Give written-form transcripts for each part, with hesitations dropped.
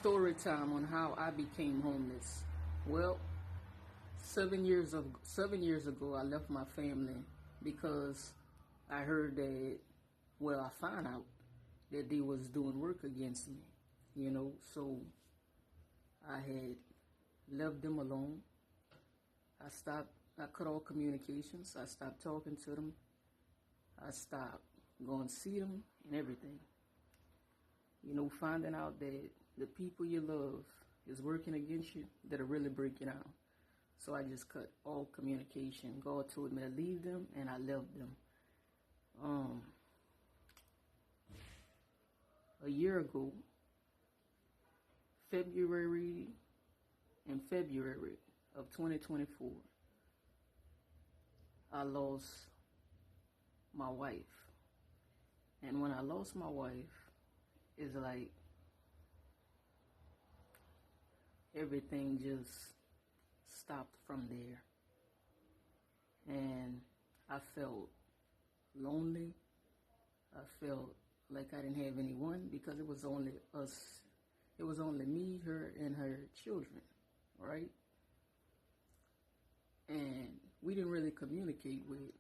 story time on how I became homeless. Well, 7 years ago, I left my family because I heard that. Well, I found out that they was doing work against me. So I had left them alone. I cut all communications. I stopped talking to them. I stopped going to see them and everything. Finding out that the people you love is working against you, that'll really break you down. So I just cut all communication. God told me to leave them, and I left them. A year ago, February of 2024, I lost my wife. And when I lost my wife, it's like everything just stopped from there. And I felt lonely. I felt like I didn't have anyone because it was only us. It was only me, her, and her children, right? And we didn't really communicate with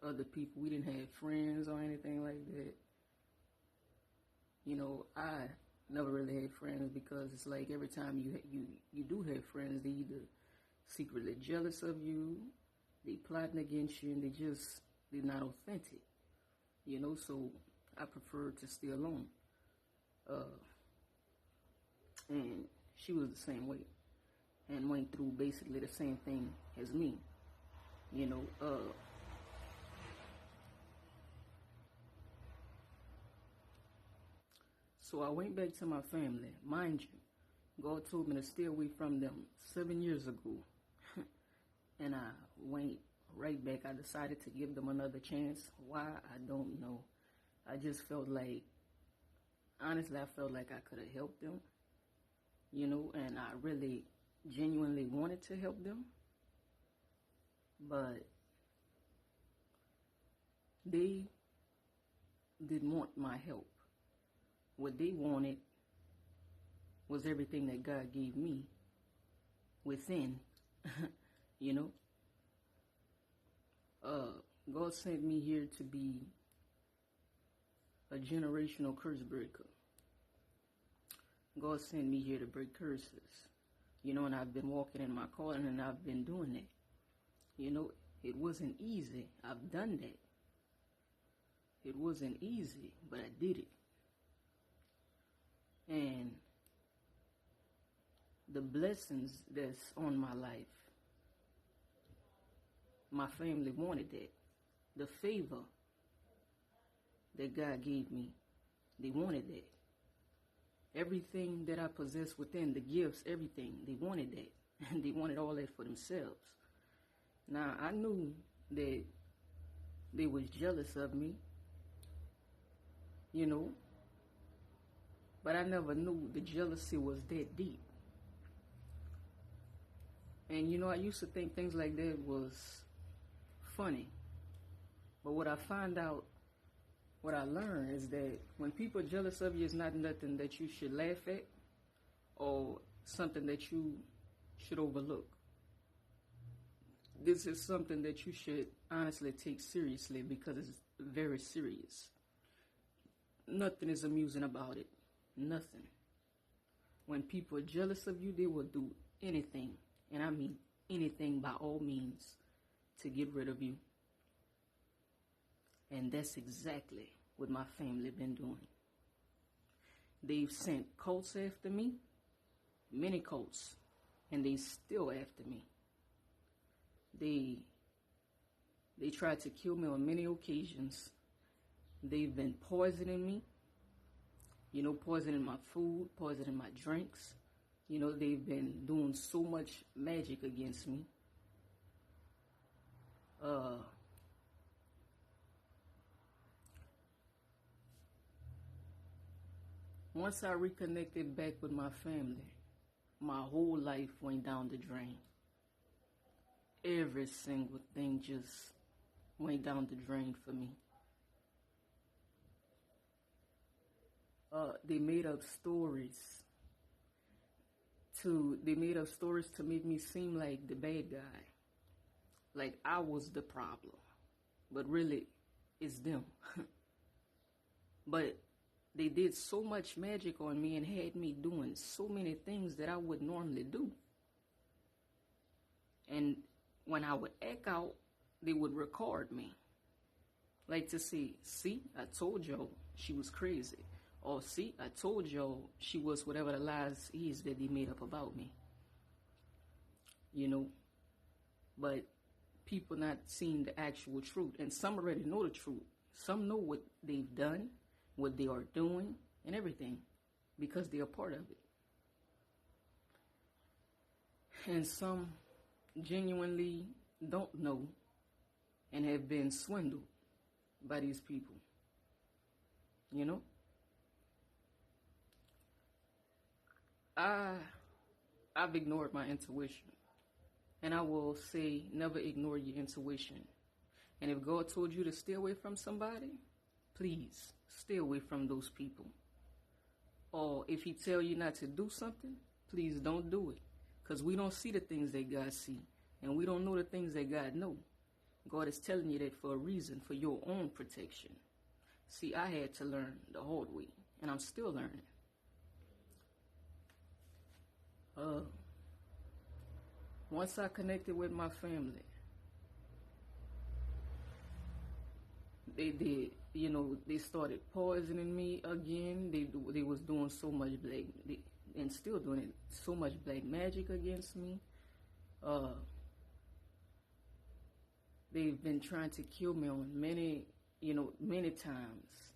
other people. We didn't have friends or anything like that. I never really had friends because it's like every time you do have friends, they either secretly jealous of you, they plotting against you, and they're not authentic. So I prefer to stay alone. And she was the same way and went through basically the same thing as me. So I went back to my family. Mind you, God told me to stay away from them 7 years ago. And I went right back. I decided to give them another chance. Why? I don't know. I just felt like, honestly, I felt like I could have helped them. And I really genuinely wanted to help them. But they didn't want my help. What they wanted was everything that God gave me within, God sent me here to be a generational curse breaker. God sent me here to break curses. And I've been walking in my calling, and I've been doing that. It wasn't easy. I've done that. It wasn't easy, but I did it. And the blessings that's on my life, my family wanted that. The favor that God gave me, they wanted that. Everything that I possess within, the gifts, everything, they wanted that. And they wanted all that for themselves. Now, I knew that they was jealous of me, but I never knew the jealousy was that deep. And I used to think things like that was funny. But what I found out, what I learned is that when people are jealous of you, it's not nothing that you should laugh at or something that you should overlook. This is something that you should honestly take seriously because it's very serious. Nothing is amusing about it. Nothing. When people are jealous of you, they will do anything, and I mean anything by all means, to get rid of you. And that's exactly what my family been doing. They've sent cults after me, many cults, and they still after me. They tried to kill me on many occasions. They've been poisoning me, poisoning my food, poisoning my drinks. They've been doing so much magic against me. Once I reconnected back with my family, my whole life went down the drain. Every single thing just went down the drain for me. They made up stories they made up stories to make me seem like the bad guy, like I was the problem, but really it's them. But they did so much magic on me and had me doing so many things that I would normally do. And when I would act out, they would record me. Like to say, see, I told y'all she was crazy. Or see, I told y'all she was whatever the lies is that they made up about me. You know? But people not seeing the actual truth. And some already know the truth. Some know what they've done, what they are doing, and everything. Because they are part of it. And some genuinely don't know and have been swindled by these people. You know? I've ignored my intuition. And I will say, never ignore your intuition. And if God told you to stay away from somebody, please stay away from those people. Or if he tell you not to do something, please don't do it. Because we don't see the things that God see. And we don't know the things that God know. God is telling you that for a reason, for your own protection. See, I had to learn the hard way. And I'm still learning. Once I connected with my family, they started poisoning me again. They was doing so much and still doing it, so much black magic against me. They've been trying to kill me on many times.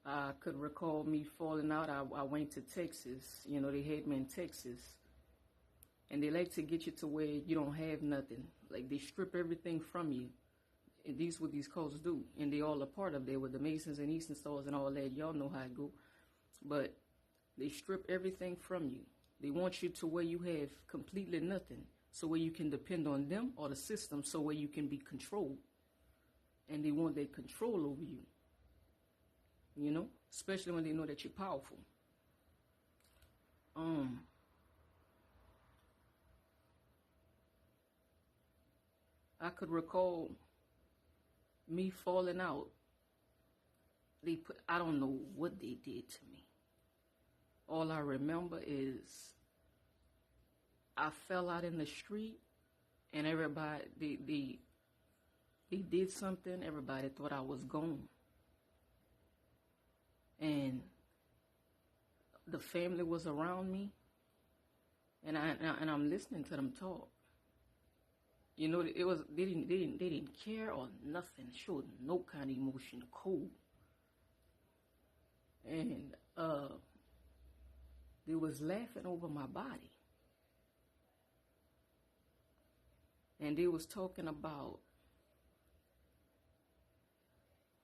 I could recall me falling out. I went to Texas. They had me in Texas. And they like to get you to where you don't have nothing. Like, they strip everything from you. And what these cults do. And they all a part of that with the Masons and Eastern Stars and all that. Y'all know how it go. But they strip everything from you. They want you to where you have completely nothing. So where you can depend on them or the system. So where you can be controlled. And they want that control over you. Especially when they know that you're powerful. I could recall me falling out. I don't know what they did to me. All I remember is I fell out in the street and everybody, they did something. Everybody thought I was gone. And the family was around me, and I'm listening to them talk. They didn't care or nothing. Showed no kind of emotion, cold. And they was laughing over my body, and they was talking about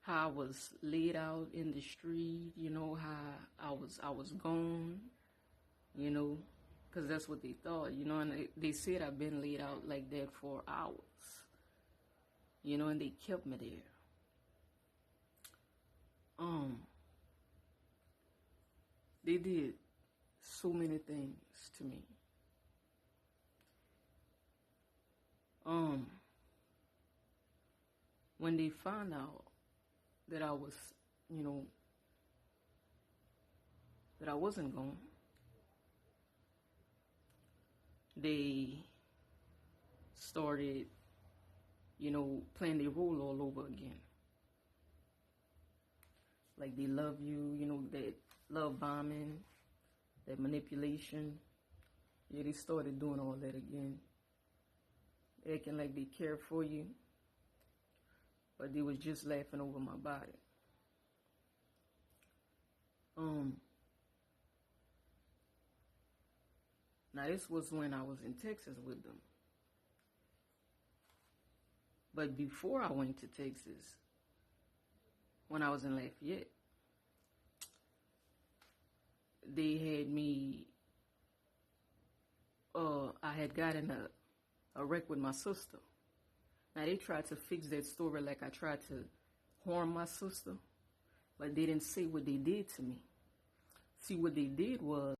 how I was laid out in the street, how I was gone, because that's what they thought, and they said I've been laid out like that for hours, and they kept me there. They did so many things to me. When they found out that I was, that I wasn't gone, they started, playing their role all over again. Like, they love you, that love bombing, that manipulation. Yeah, they started doing all that again. Acting like they care for you. But they was just laughing over my body. Now, this was when I was in Texas with them. But before I went to Texas, when I was in Lafayette, they had me, I had gotten a wreck with my sister. Now, they tried to fix that story like I tried to harm my sister, but they didn't say what they did to me. See, what they did was,